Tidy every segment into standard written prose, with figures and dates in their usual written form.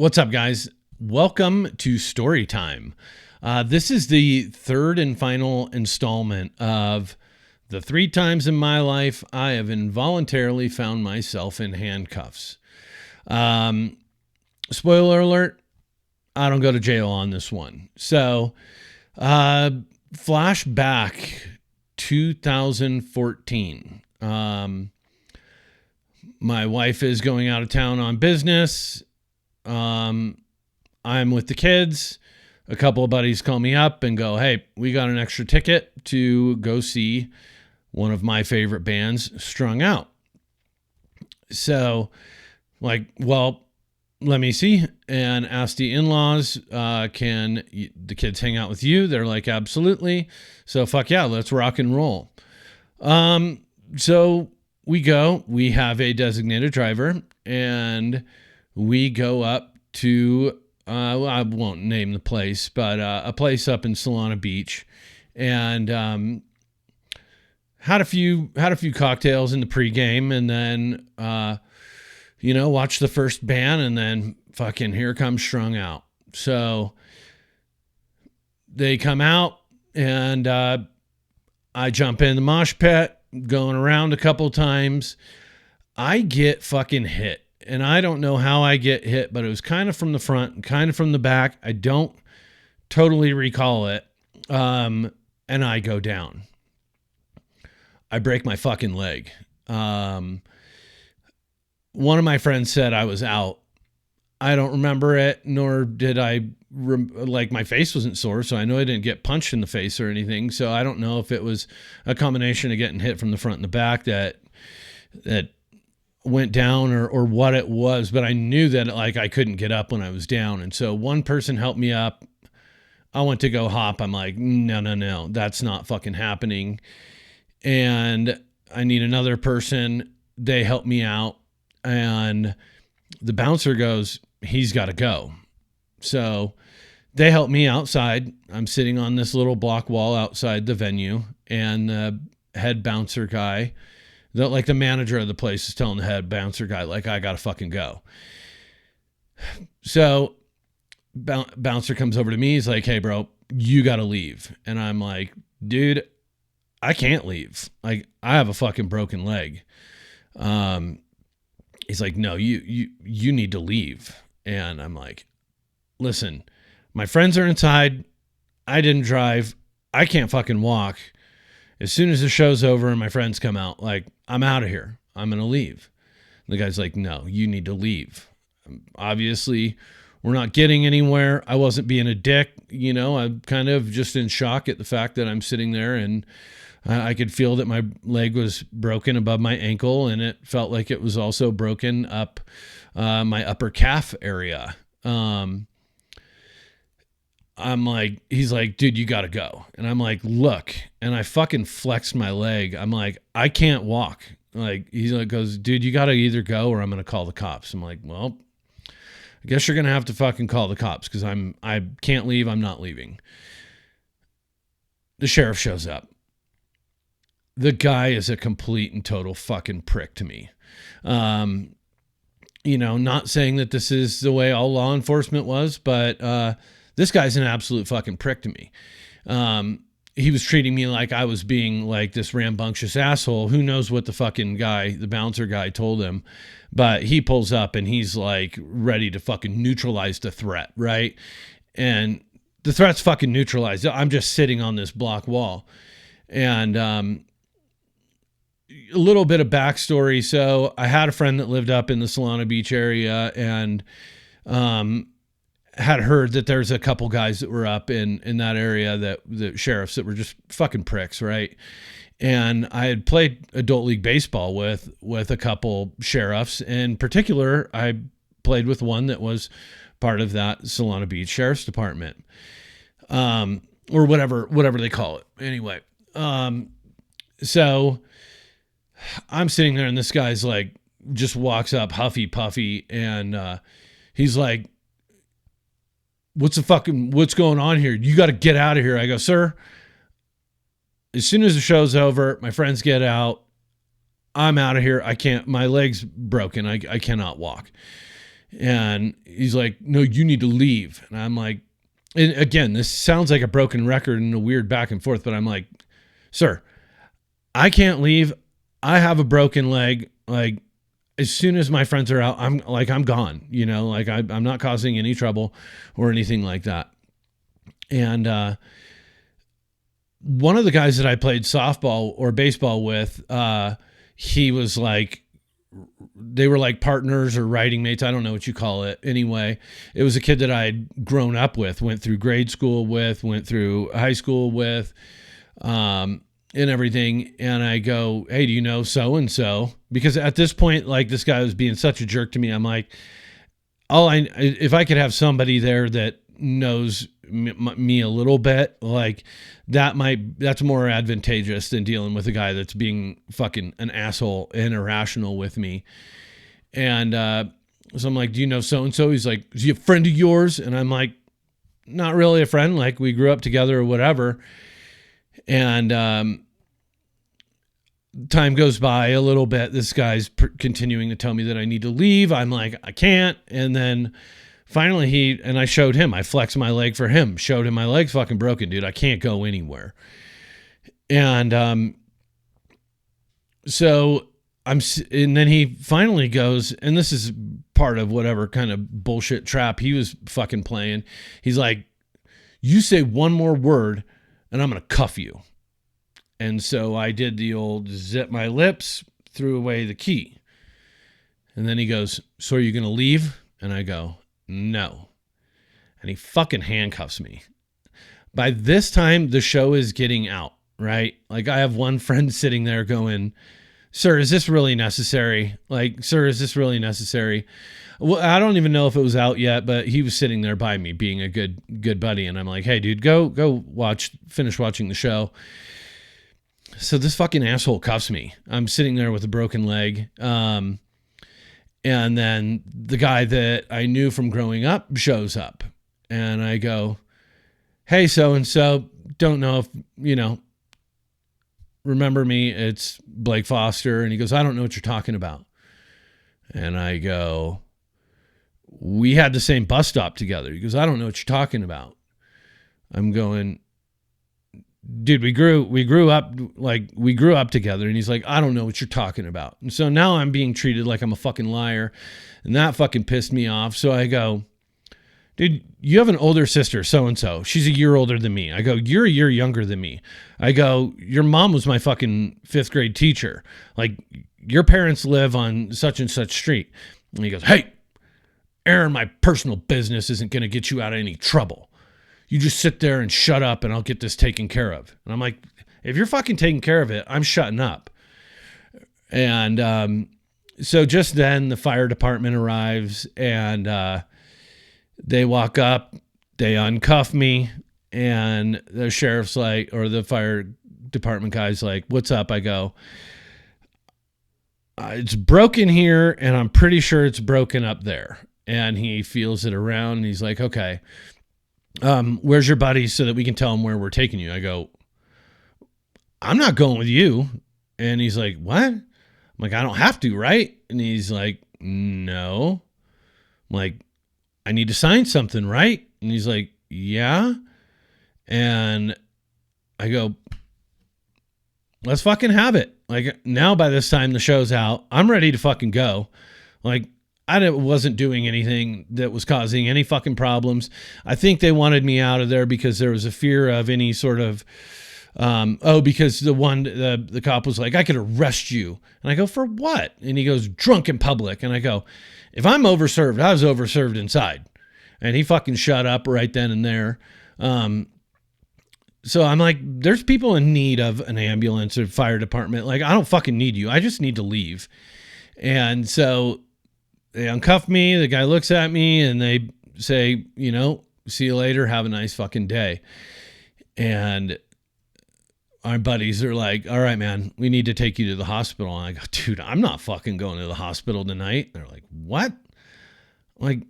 What's up, guys? Welcome to Story Time. This is the third and final installment of the 3 times in my life I have involuntarily found myself in handcuffs. Spoiler alert, I don't go to jail on this one. So, flashback 2014. My wife is going out of town on business. I'm with the kids. A couple of buddies call me up and go, "Hey, we got an extra ticket to go see one of my favorite bands, Strung Out." So, well, let me see, and ask the in-laws, can the kids hang out with you? They're like, absolutely. So fuck yeah, let's rock and roll. So we go. We have a designated driver, and we go up to, I won't name the place, but a place up in Solana Beach, and had a few cocktails in the pregame, and then watch the first band, and then fucking here comes Strung Out. So they come out, and I jump in the mosh pit, going around a couple times. I get fucking hit. And I don't know how I get hit, but it was kind of from the front and kind of from the back. I don't totally recall it. And I go down. I break my fucking leg. One of my friends said I was out. I don't remember it, nor did I, my face wasn't sore, so I know I didn't get punched in the face or anything. So I don't know if it was a combination of getting hit from the front and the back that went down or what it was, but I knew that I couldn't get up when I was down. And so one person helped me up. I went to go hop. I'm like, no, that's not fucking happening. And I need another person. They helped me out. And the bouncer goes, he's got to go. So they helped me outside. I'm sitting on this little block wall outside the venue, and the head bouncer guy, the manager of the place, is telling the head bouncer guy, I got to fucking go. So bouncer comes over to me. He's like, "Hey, bro, you got to leave." And I'm like, "Dude, I can't leave. I have a fucking broken leg." He's like, "No, you need to leave." And I'm like, "Listen, my friends are inside. I didn't drive. I can't fucking walk. As soon as the show's over and my friends come out, I'm out of here. I'm going to leave." And the guy's like, "No, you need to leave." Obviously, we're not getting anywhere. I wasn't being a dick. I'm kind of just in shock at the fact that I'm sitting there, and I could feel that my leg was broken above my ankle, and it felt like it was also broken up my upper calf area. I'm like, he's like, "Dude, you got to go." And I'm like, "Look," and I fucking flexed my leg. I'm like, "I can't walk." He's like, goes, "Dude, you got to either go or I'm going to call the cops." I'm like, "Well, I guess you're going to have to fucking call the cops, because I can't leave. I'm not leaving." The sheriff shows up. The guy is a complete and total fucking prick to me. Not saying that this is the way all law enforcement was, but this guy's an absolute fucking prick to me. He was treating me like I was being this rambunctious asshole. Who knows what the fucking guy, the bouncer guy, told him. But he pulls up and he's ready to fucking neutralize the threat, right? And the threat's fucking neutralized. I'm just sitting on this block wall. And a little bit of backstory. So I had a friend that lived up in the Solana Beach area, and had heard that there's a couple guys that were up in that area, that the sheriffs, that were just fucking pricks, right? And I had played adult league baseball with a couple sheriffs. In particular, I played with one that was part of that Solana Beach Sheriff's Department, or whatever they call it. Anyway, so I'm sitting there, and this guy's just walks up huffy puffy, and he's like, what's going on here? You got to get out of here." I go, "Sir, as soon as the show's over, my friends get out, I'm out of here. I can't, my leg's broken. I cannot walk." And he's like, no, you need to leave. And I'm like, and again, this sounds like a broken record and a weird back and forth, but I'm like, sir, I can't leave. I have a broken leg. Like, as soon as my friends are out, I'm gone, like I'm not causing any trouble or anything like that. And one of the guys that I played softball or baseball with, he was like, they were like partners or riding mates. I don't know what you call it. Anyway, it was a kid that I had grown up with, went through grade school with, went through high school with, and everything. And I go, hey, do you know so-and-so? Because at this point, like, this guy was being such a jerk to me. I'm like, if I could have somebody there that knows me a little bit, like, that's more advantageous than dealing with a guy that's being fucking an asshole and irrational with me. And so I'm like, do you know so-and-so? He's like, is he a friend of yours? And I'm like, not really a friend. Like, we grew up together or whatever. And time goes by a little bit. This guy's continuing to tell me that I need to leave. I'm like, I can't. And then finally I showed him, I flexed my leg for him, showed him my leg's fucking broken, dude. I can't go anywhere. And and then he finally goes, and this is part of whatever kind of bullshit trap he was fucking playing. He's like, you say one more word and I'm going to cuff you. And so I did the old zip my lips, threw away the key. And then he goes, so are you going to leave? And I go, no. And he fucking handcuffs me. By this time, the show is getting out, right? Like, I have one friend sitting there going, sir, is this really necessary? Like, sir, is this really necessary? Well, I don't even know if it was out yet, but he was sitting there by me being a good buddy. And I'm like, hey, dude, go finish watching the show. So this fucking asshole cuffs me. I'm sitting there with a broken leg. And then the guy that I knew from growing up shows up. And I go, hey, so-and-so, don't know if, remember me, it's Blake Foster. And he goes, I don't know what you're talking about. And I go, we had the same bus stop together. He goes, I don't know what you're talking about. I'm going, dude, we grew up together. And he's like, I don't know what you're talking about. And so now I'm being treated like I'm a fucking liar. And that fucking pissed me off. So I go, dude, you have an older sister, so-and-so. She's a year older than me. I go, you're a year younger than me. I go, your mom was my fucking 5th grade teacher. Like, your parents live on such and such street. And he goes, hey, Aaron, my personal business isn't going to get you out of any trouble. You just sit there and shut up and I'll get this taken care of. And I'm like, if you're fucking taking care of it, I'm shutting up. And so just then the fire department arrives and they walk up, they uncuff me, and the sheriff's like, or the fire department guy's like, what's up? I go, it's broken here and I'm pretty sure it's broken up there. And he feels it around and he's like, okay, where's your buddy so that we can tell him where we're taking you? I go, I'm not going with you. And he's like, what? I'm like, I don't have to, right? And he's like, no. I'm like, I need to sign something, right? And he's like, yeah. And I go, let's fucking have it. Like, now by this time the show's out, I'm ready to fucking go. Like, I wasn't doing anything that was causing any fucking problems. I think they wanted me out of there because there was a fear of any sort of, because the cop was like, I could arrest you. And I go, for what? And he goes, drunk in public. And I go, if I'm overserved, I was overserved inside. And he fucking shut up right then and there. So I'm like, there's people in need of an ambulance or fire department. Like, I don't fucking need you. I just need to leave. And so they uncuff me. The guy looks at me and they say, see you later. Have a nice fucking day. And our buddies are like, all right, man, we need to take you to the hospital. And I go, dude, I'm not fucking going to the hospital tonight. They're like, what? Like,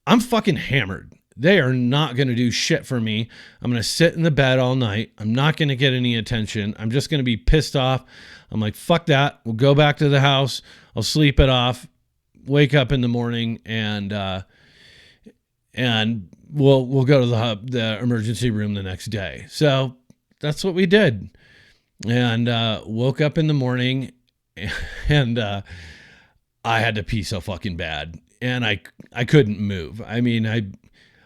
I'm fucking hammered. They are not going to do shit for me. I'm going to sit in the bed all night. I'm not going to get any attention. I'm just going to be pissed off. I'm like, fuck that. We'll go back to the house. I'll sleep it off. wake up in the morning and we'll go to the emergency room the next day. So that's what we did. And woke up in the morning and I had to pee so fucking bad. And I couldn't move. I mean,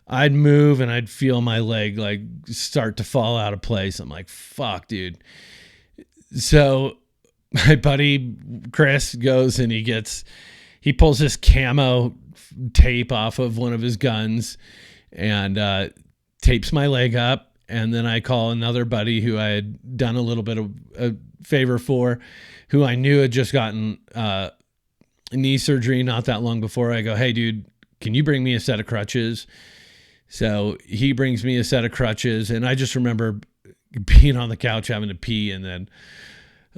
I'd move and I'd feel my leg like start to fall out of place. I'm like, fuck, dude. So my buddy Chris goes and he pulls this camo tape off of one of his guns and tapes my leg up. And then I call another buddy who I had done a little bit of a favor for, who I knew had just gotten knee surgery not that long before. I go, hey, dude, can you bring me a set of crutches? So he brings me a set of crutches. And I just remember being on the couch having to pee. And then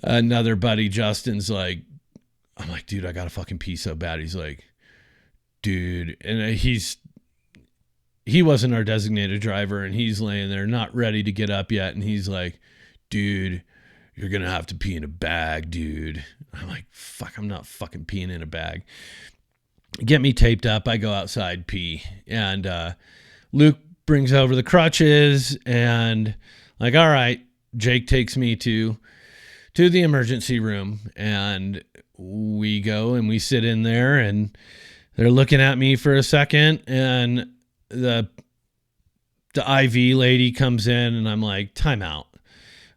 another buddy, Justin's like, I'm like, dude, I got to fucking pee so bad. He's like, dude. And he wasn't our designated driver, and he's laying there not ready to get up yet. And he's like, dude, you're going to have to pee in a bag, dude. I'm like, fuck, I'm not fucking peeing in a bag. Get me taped up. I go outside, pee. And Luke brings over the crutches and like, all right, Jake takes me to the emergency room, and we go and we sit in there, and they're looking at me for a second, and the IV lady comes in, and I'm like, time out.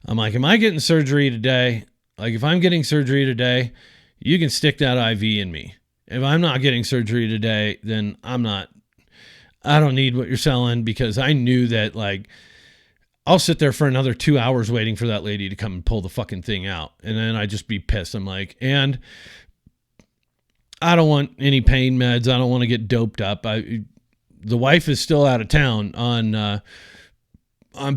I'm like, am I getting surgery today? Like, if I'm getting surgery today, you can stick that IV in me. If I'm not getting surgery today, then I don't need what you're selling, because I knew that, like, I'll sit there for another 2 hours waiting for that lady to come and pull the fucking thing out. And then I'd just be pissed. I'm like, and I don't want any pain meds. I don't want to get doped up. The wife is still out of town on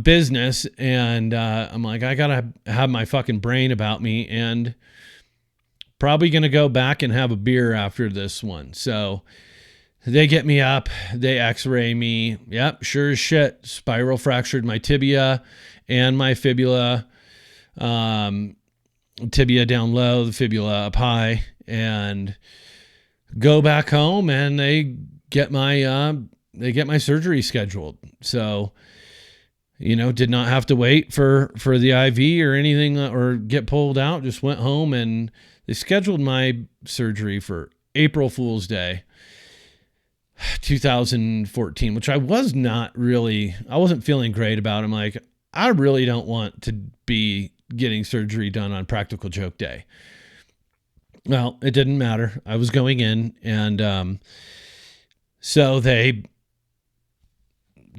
business, and I'm like, I gotta have my fucking brain about me, and probably gonna go back and have a beer after this one. So they get me up, they x-ray me. Yep, sure as shit, spiral fractured my tibia and my fibula. Tibia down low, the fibula up high, and go back home, and they get my surgery scheduled. So, did not have to wait for the IV or anything or get pulled out. Just went home, and they scheduled my surgery for April Fool's Day, 2014, which I wasn't feeling great about. I'm like, I really don't want to be getting surgery done on Practical Joke Day. Well, it didn't matter. I was going in, and so they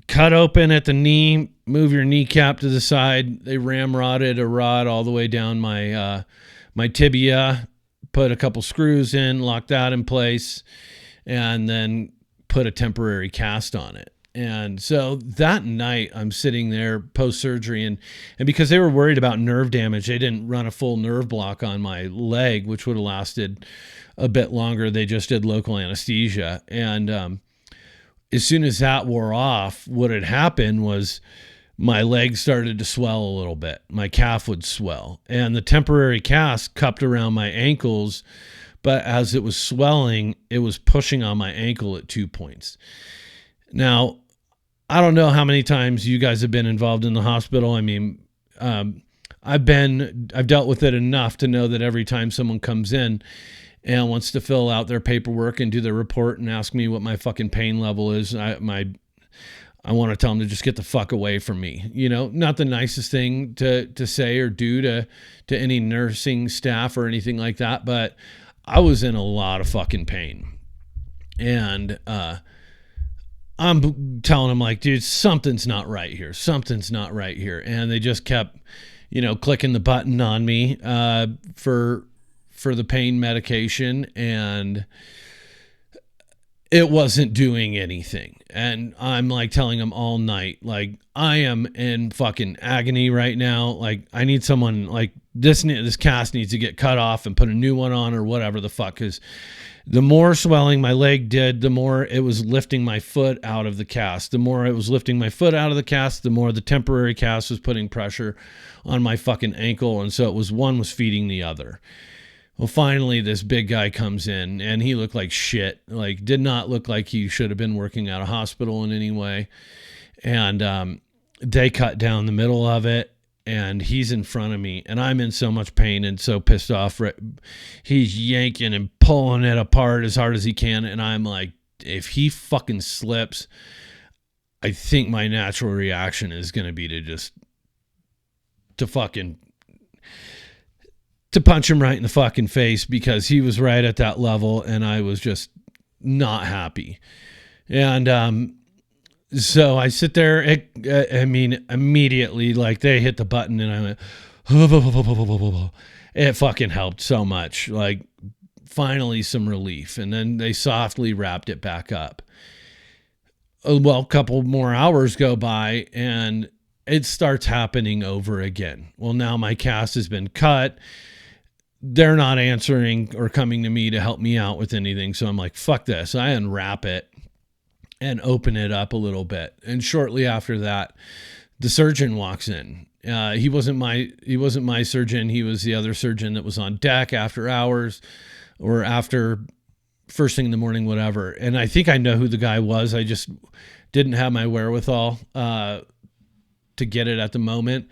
cut open at the knee, move your kneecap to the side. They ramrodded a rod all the way down my tibia, put a couple screws in, locked that in place, and then put a temporary cast on it. And so that night I'm sitting there post-surgery, and because they were worried about nerve damage, they didn't run a full nerve block on my leg, which would have lasted a bit longer. They just did local anesthesia. And as soon as that wore off, what had happened was my leg started to swell a little bit. My calf would swell, and the temporary cast cupped around my ankles, but as it was swelling, it was pushing on my ankle at 2 points. Now, I don't know how many times you guys have been involved in the hospital. I mean, I've dealt with it enough to know that every time someone comes in and wants to fill out their paperwork and do their report and ask me what my fucking pain level is, I want to tell them to just get the fuck away from me. Not the nicest thing to say or do to any nursing staff or anything like that, but I was in a lot of fucking pain. And I'm telling them, like, dude, something's not right here. Something's not right here. And they just kept, clicking the button on me for the pain medication, and it wasn't doing anything. And I'm like telling them all night, like, I am in fucking agony right now. Like, I need someone, like, this cast needs to get cut off and put a new one on or whatever the fuck. Because the more swelling my leg did, the more it was lifting my foot out of the cast. The more it was lifting my foot out of the cast, the more the temporary cast was putting pressure on my fucking ankle. And so one was feeding the other. Well, finally, this big guy comes in, and he looked like shit. Like, did not look like he should have been working at a hospital in any way. And they cut down the middle of it, and he's in front of me, and I'm in so much pain and so pissed off. He's yanking and pulling it apart as hard as he can, and I'm like, if he fucking slips, I think my natural reaction is going to be to punch him right in the fucking face, because he was right at that level and I was just not happy. And so I sit there, immediately, like, they hit the button and I went, it fucking helped so much. Like, finally some relief. And then they softly wrapped it back up. Well, a couple more hours go by and it starts happening over again. Well, now my cast has been cut. They're not answering or coming to me to help me out with anything. So I'm like, fuck this. I unwrap it and open it up a little bit. And shortly after that, the surgeon walks in. He wasn't my surgeon. He was the other surgeon that was on deck after hours or after first thing in the morning, whatever. And I think I know who the guy was. I just didn't have my wherewithal to get it at the moment.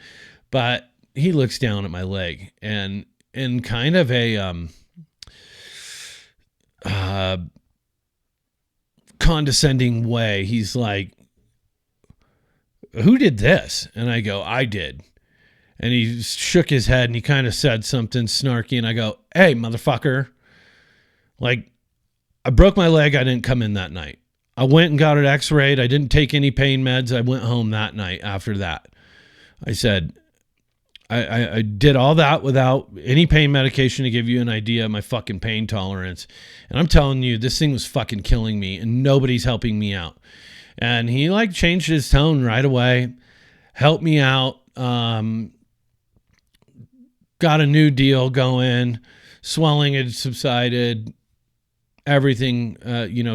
But he looks down at my leg and in kind of a condescending way, he's like, "Who did this?" And I go, "I did." And he shook his head and he kind of said something snarky. And I go, "Hey, motherfucker, like, I broke my leg. I didn't come in that night. I went and got it x-rayed. I didn't take any pain meds. I went home that night after that." I said, I did all that without any pain medication to give you an idea of my fucking pain tolerance. And I'm telling you, this thing was fucking killing me and nobody's helping me out. And he like changed his tone right away, helped me out, got a new deal going, swelling had subsided, everything,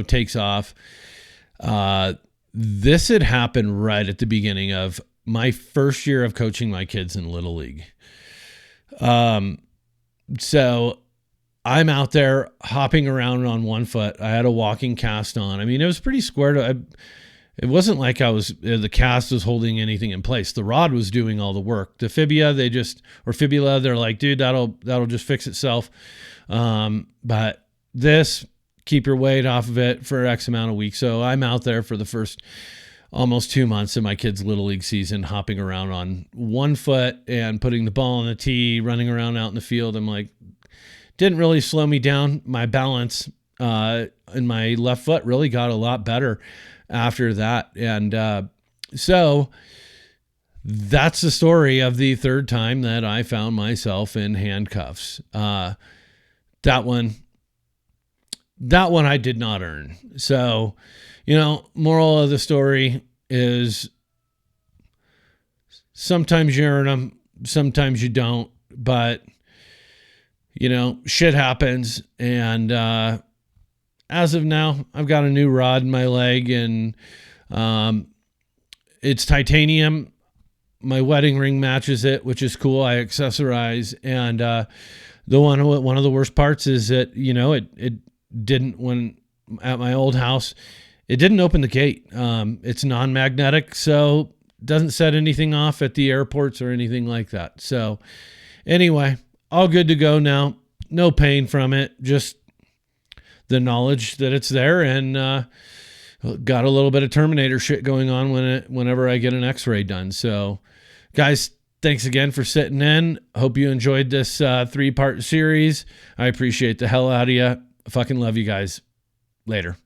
takes off. This had happened right at the beginning of my first year of coaching my kids in Little League. So I'm out there hopping around on one foot. I had a walking cast on. I mean, it was pretty square. It wasn't like the cast was holding anything in place. The rod was doing all the work. The fibula, fibula, they're like, dude, that'll just fix itself. But this, keep your weight off of it for X amount of weeks. So I'm out there for the first almost 2 months of my kids' Little League season, hopping around on one foot and putting the ball on the tee, running around out in the field. I'm like, didn't really slow me down. My balance in my left foot really got a lot better after that. And so that's the story of the third time that I found myself in handcuffs. That one I did not earn. So, moral of the story is sometimes you earn them, sometimes you don't, but shit happens. And as of now, I've got a new rod in my leg and it's titanium. My wedding ring matches it, which is cool. I accessorize. And one of the worst parts is that, it didn't, when at my old house, it didn't open the gate. It's non-magnetic, so doesn't set anything off at the airports or anything like that. So anyway, all good to go now. No pain from it, just the knowledge that it's there, and got a little bit of Terminator shit going on whenever I get an x-ray done. So guys, thanks again for sitting in. Hope you enjoyed this 3-part series. I appreciate the hell out of you. I fucking love you guys. Later.